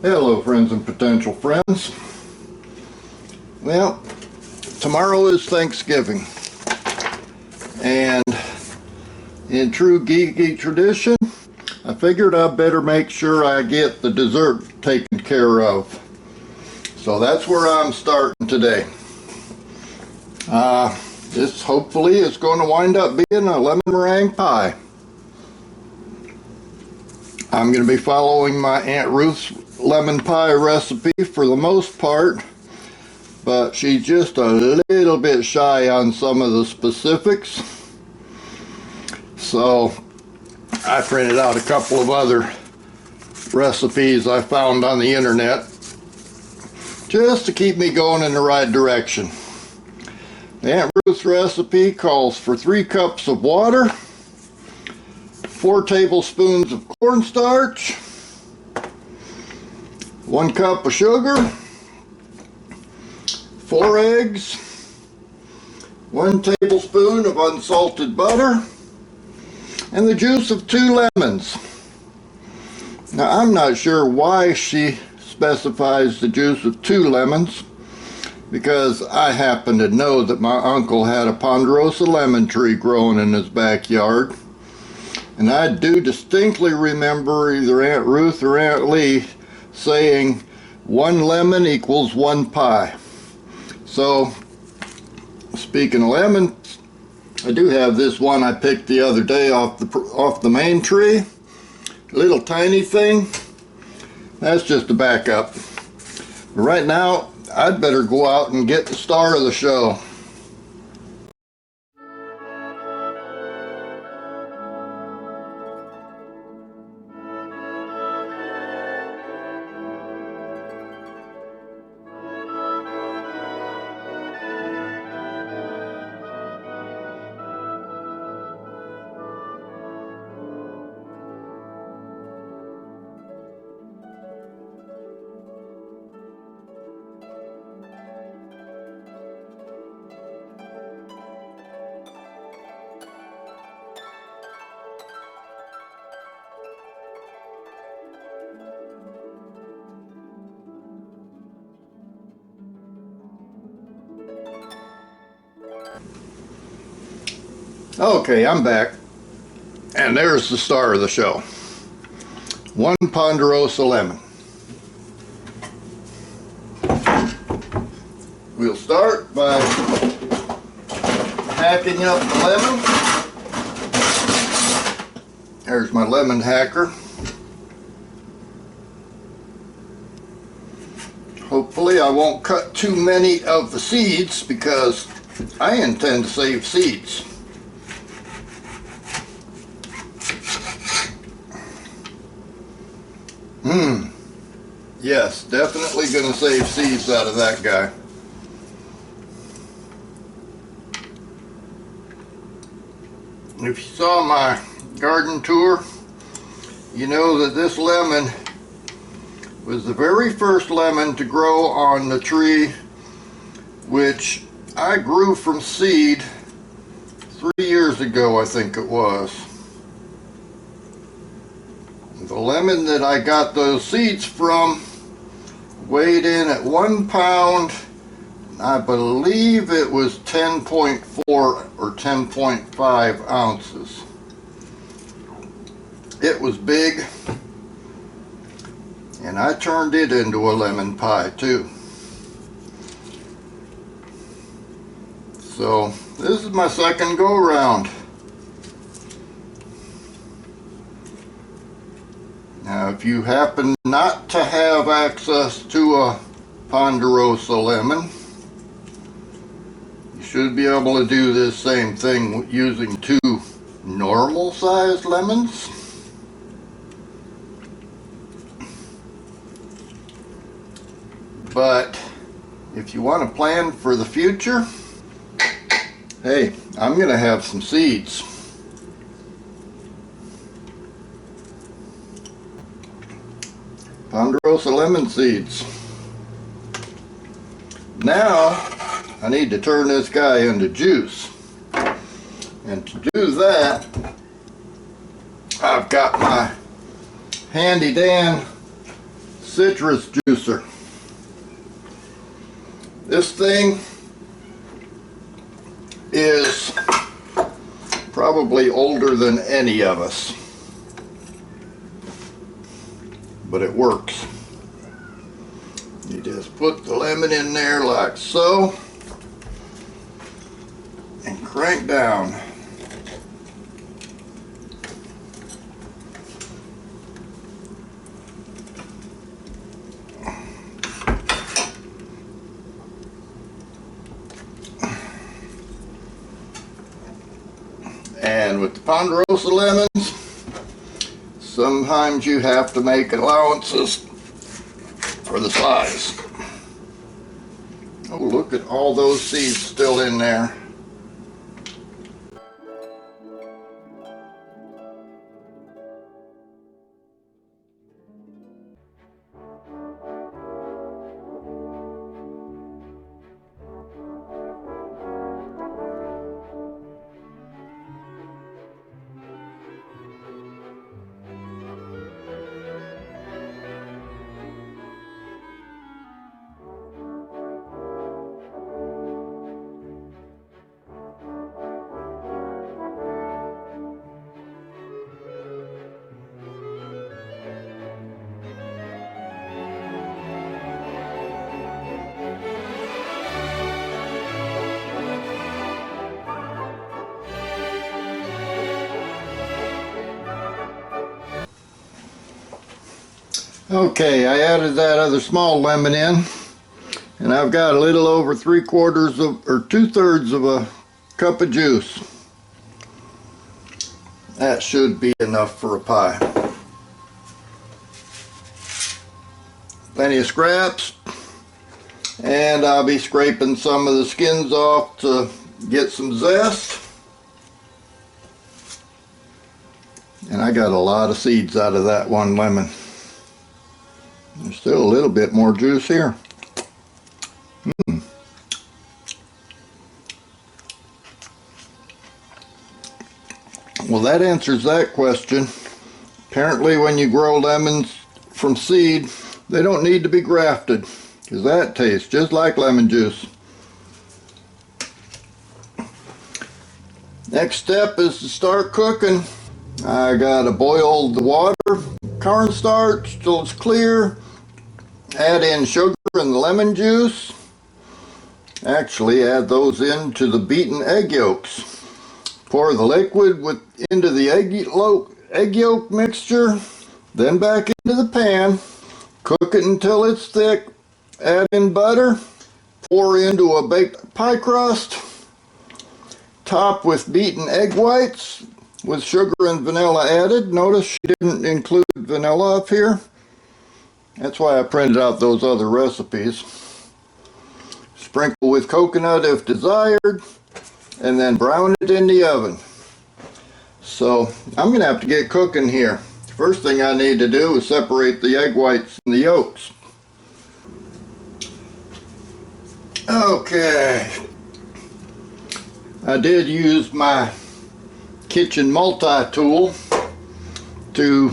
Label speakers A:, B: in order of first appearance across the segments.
A: Hello friends and potential friends. Well, tomorrow is Thanksgiving, and in true geeky tradition, I figured I'd better make sure I get the dessert taken care of. So that's where I'm starting today. This hopefully is going to wind up being a lemon meringue pie. I'm going to be following my Aunt Ruth's lemon pie recipe for the most part, but she's just a little bit shy on some of the specifics. So I printed out a couple of other recipes I found on the internet just to keep me going in the right direction. The Aunt Ruth's recipe calls for 3 cups of water, 4 tablespoons of cornstarch, 1 cup of sugar, 4 eggs, 1 tablespoon of unsalted butter, and the juice of 2 lemons. Now I'm not sure why she specifies the juice of 2 lemons, because I happen to know that my uncle had a Ponderosa lemon tree growing in his backyard, and I do distinctly remember either Aunt Ruth or Aunt Lee saying 1 lemon equals 1 pie. So speaking of lemons, I do have this one I picked the other day off the main tree. Little tiny thing. That's just a backup. But right now I'd better go out and get the star of the show. Okay, I'm back, and there's the star of the show. 1 Ponderosa lemon. We'll start by hacking up the lemon. There's my lemon hacker. Hopefully I won't cut too many of the seeds, because I intend to save seeds. Yes, definitely going to save seeds out of that guy. If you saw my garden tour, you know that this lemon was the very first lemon to grow on the tree, which I grew from seed 3 years ago, I think it was. The lemon that I got those seeds from weighed in at 1 pound. I believe it was 10.4 or 10.5 ounces. It was big, and I turned it into a lemon pie too. So this is my second go round. Now, if you happen not to have access to a Ponderosa lemon, you should be able to do this same thing using 2 normal sized lemons. But if you want to plan for the future, hey, I'm going to have some seeds. Ponderosa lemon seeds. Now I need to turn this guy into juice, and to do that I've got my handy Dan citrus juicer. This thing is probably older than any of us, but it works. You just put the lemon in there like so and crank down. And with the Ponderosa lemons, sometimes you have to make allowances for the size. Oh, look at all those seeds still in there. Okay, I added that other small lemon in, and I've got a little over 3/4 or 2/3 of a cup of juice. That should be enough for a pie. Plenty of scraps, and I'll be scraping some of the skins off to get some zest. And I got a lot of seeds out of that one lemon. There's still a little bit more juice here. Well, that answers that question. Apparently when you grow lemons from seed, they don't need to be grafted, because that tastes just like lemon juice. Next step is to start cooking. I gotta boil the water, cornstarch till it's clear, add in sugar and the lemon juice. Actually add those into the beaten egg yolks. Pour the liquid into the egg yolk mixture, then back into the pan. Cook it until it's thick. Add in butter. Pour into a baked pie crust. Top with beaten egg whites with sugar and vanilla added. Notice she didn't include vanilla up here. That's why I printed out those other recipes. Sprinkle with coconut if desired, and then brown it in the oven. So I'm going to have to get cooking here. First thing I need to do is separate the egg whites and the yolks. Okay. I did use my kitchen multi-tool to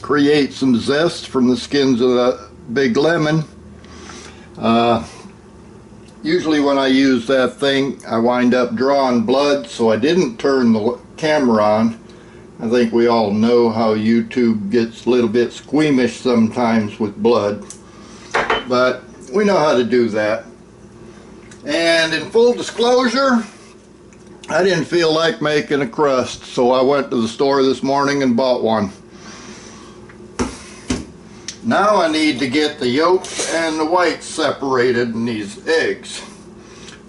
A: create some zest from the skins of the big lemon. Usually when I use that thing, I wind up drawing blood, so I didn't turn the camera on. I think we all know how YouTube gets a little bit squeamish sometimes with blood, but we know how to do that. And in full disclosure, I didn't feel like making a crust, so I went to the store this morning and bought one. Now I need to get the yolks and the whites separated in these eggs.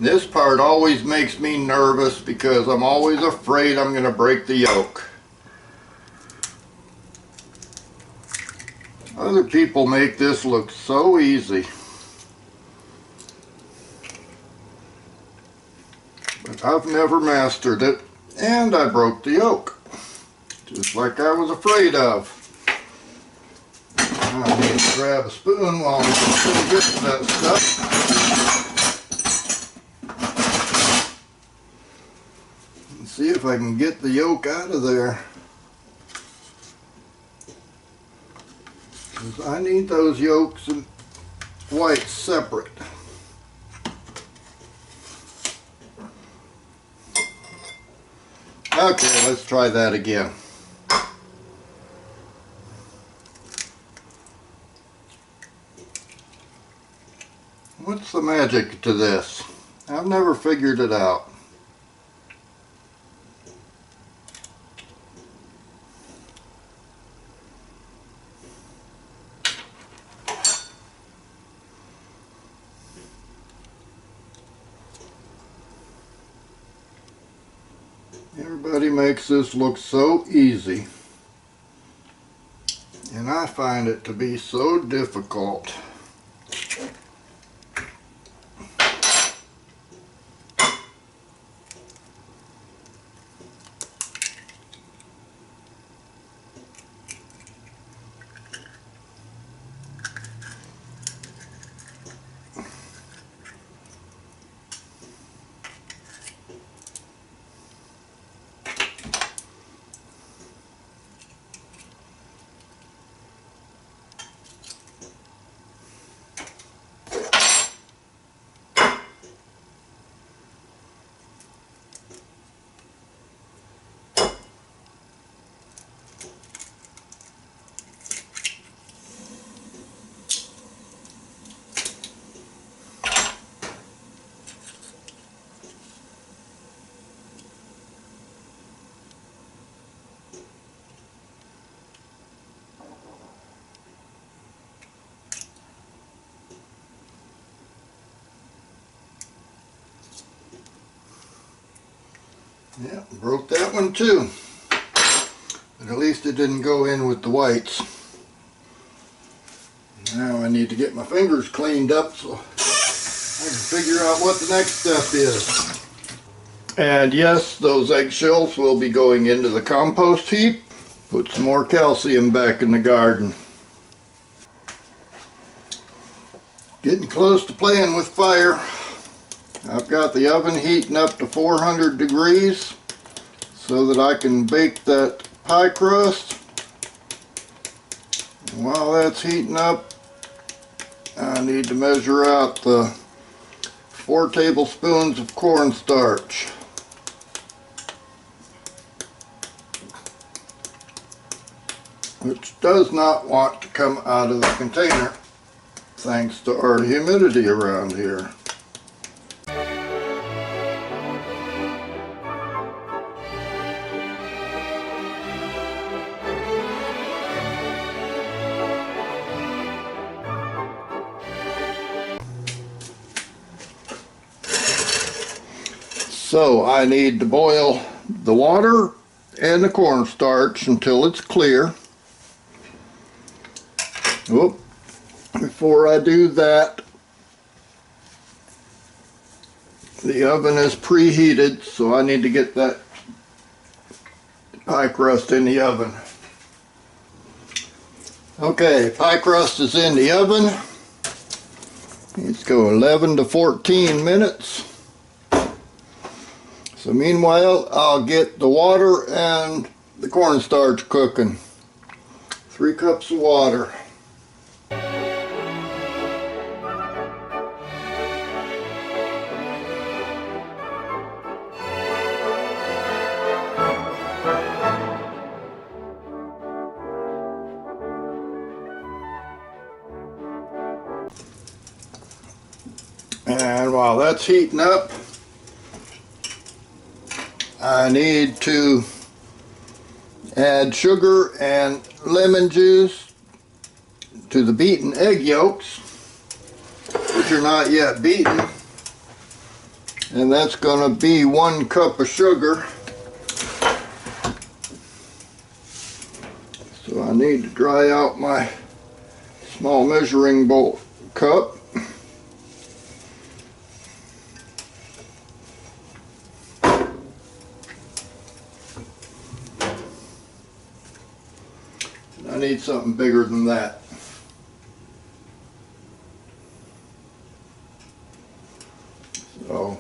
A: This part always makes me nervous because I'm always afraid I'm going to break the yolk. Other people make this look so easy, but I've never mastered it, and I broke the yolk, just like I was afraid of. I need to grab a spoon while I'm still getting to that stuff. And see if I can get the yolk out of there. because I need those yolks and whites separate. Okay, let's try that again. What's the magic to this? I've never figured it out. Everybody makes this look so easy, and I find it to be so difficult. Yeah, broke that one too. But at least it didn't go in with the whites. Now I need to get my fingers cleaned up so I can figure out what the next step is. And yes, those eggshells will be going into the compost heap. Put some more calcium back in the garden. Getting close to playing with fire. I've got the oven heating up to 400 degrees so that I can bake that pie crust. And while that's heating up, I need to measure out the 4 tablespoons of cornstarch. Which does not want to come out of the container thanks to our humidity around here. So I need to boil the water and the cornstarch until it's clear. Whoop. Before I do that, the oven is preheated, so I need to get that pie crust in the oven. Okay, pie crust is in the oven. Let's go 11 to 14 minutes. So meanwhile, I'll get the water and the cornstarch cooking. 3 cups of water. And while that's heating up, I need to add sugar and lemon juice to the beaten egg yolks, which are not yet beaten. And that's going to be 1 cup of sugar. So I need to dry out my small measuring bowl cup. I need something bigger than that. So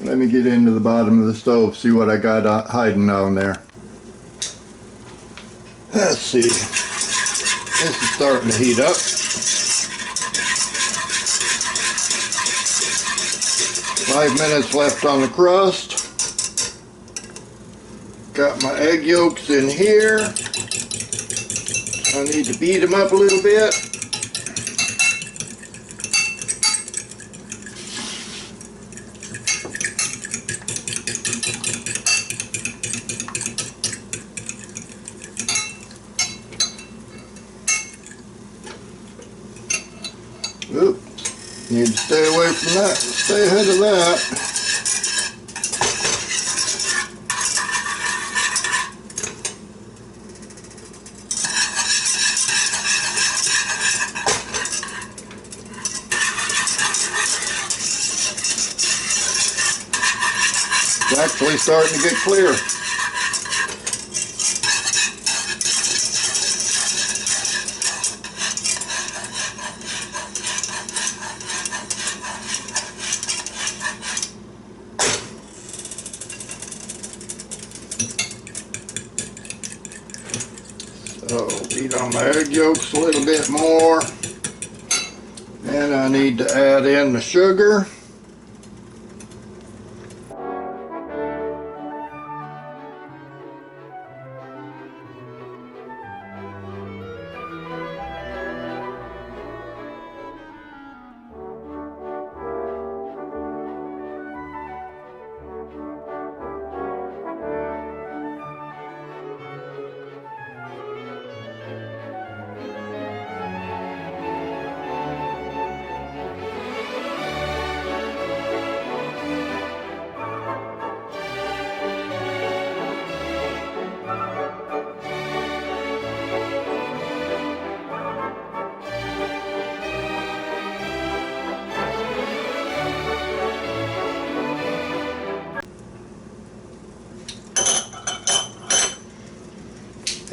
A: let me get into the bottom of the stove, see what I got hiding down there. Let's see. This is starting to heat up. 5 minutes left on the crust. Got my egg yolks in here. I need to beat them up a little bit. Oops, need to stay away from that, stay ahead of that. It's actually starting to get clear. So beat on my egg yolks a little bit more. And I need to add in the sugar.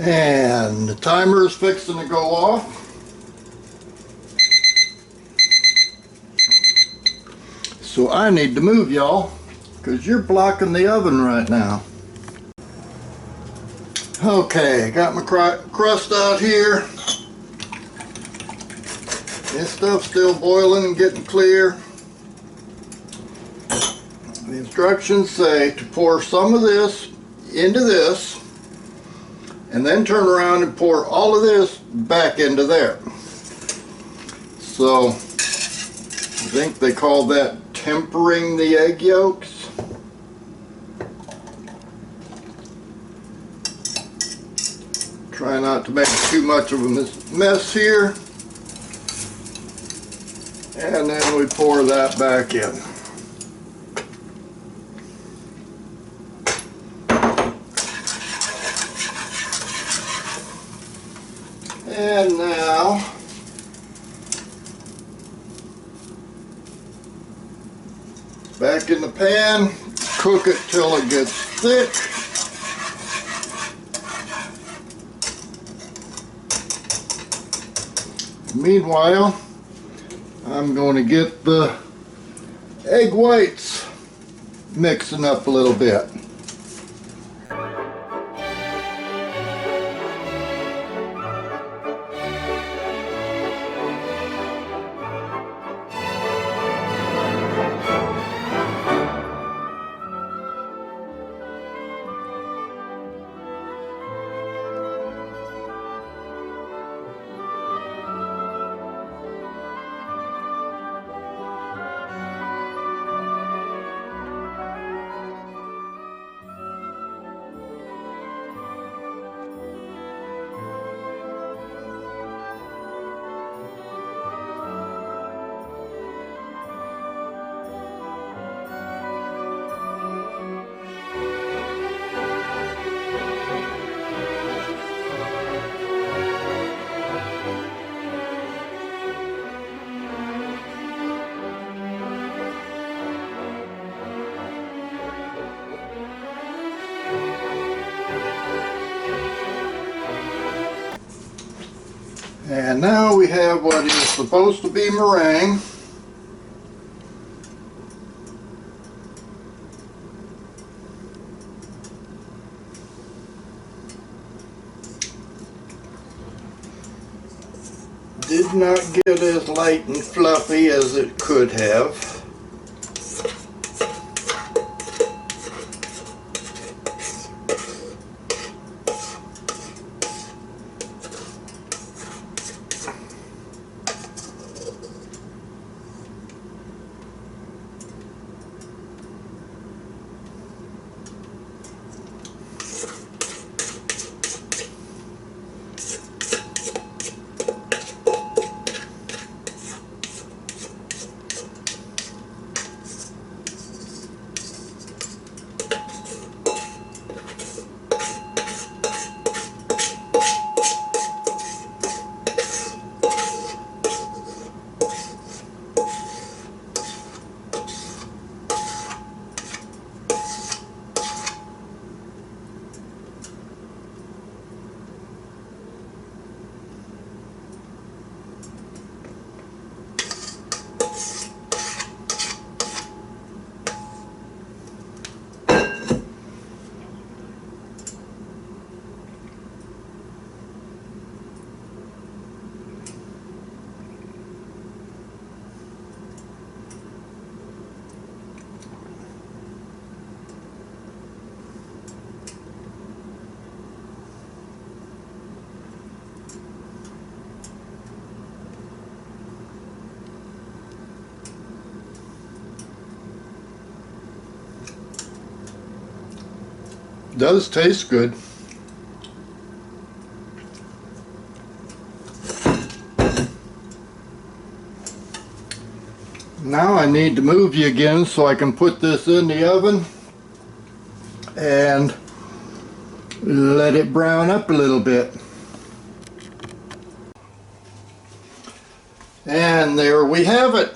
A: And the timer is fixing to go off. So I need to move, y'all, because you're blocking the oven right now. Okay, got my crust out here. This stuff's still boiling and getting clear. The instructions say to pour some of this into this, and then turn around and pour all of this back into there. So, I think they call that tempering the egg yolks. Try not to make too much of a mess here. And then we pour that back in. And now, back in the pan, cook it till it gets thick. Meanwhile, I'm going to get the egg whites mixing up a little bit. And now we have what is supposed to be meringue. did not get as light and fluffy as it could have. Does taste good. Now I need to move you again so I can put this in the oven and let it brown up a little bit. And there we have it.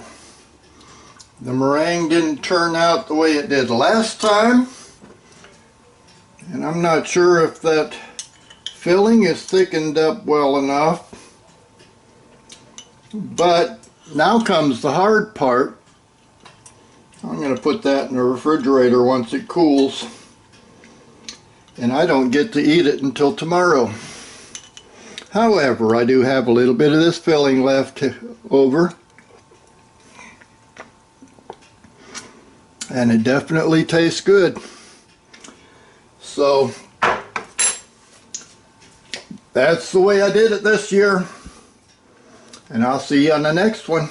A: The meringue didn't turn out the way it did last time. And I'm not sure if that filling is thickened up well enough. But now comes the hard part. I'm going to put that in the refrigerator once it cools. And I don't get to eat it until tomorrow. However, I do have a little bit of this filling left over. And it definitely tastes good. So that's the way I did it this year. And I'll see you on the next one.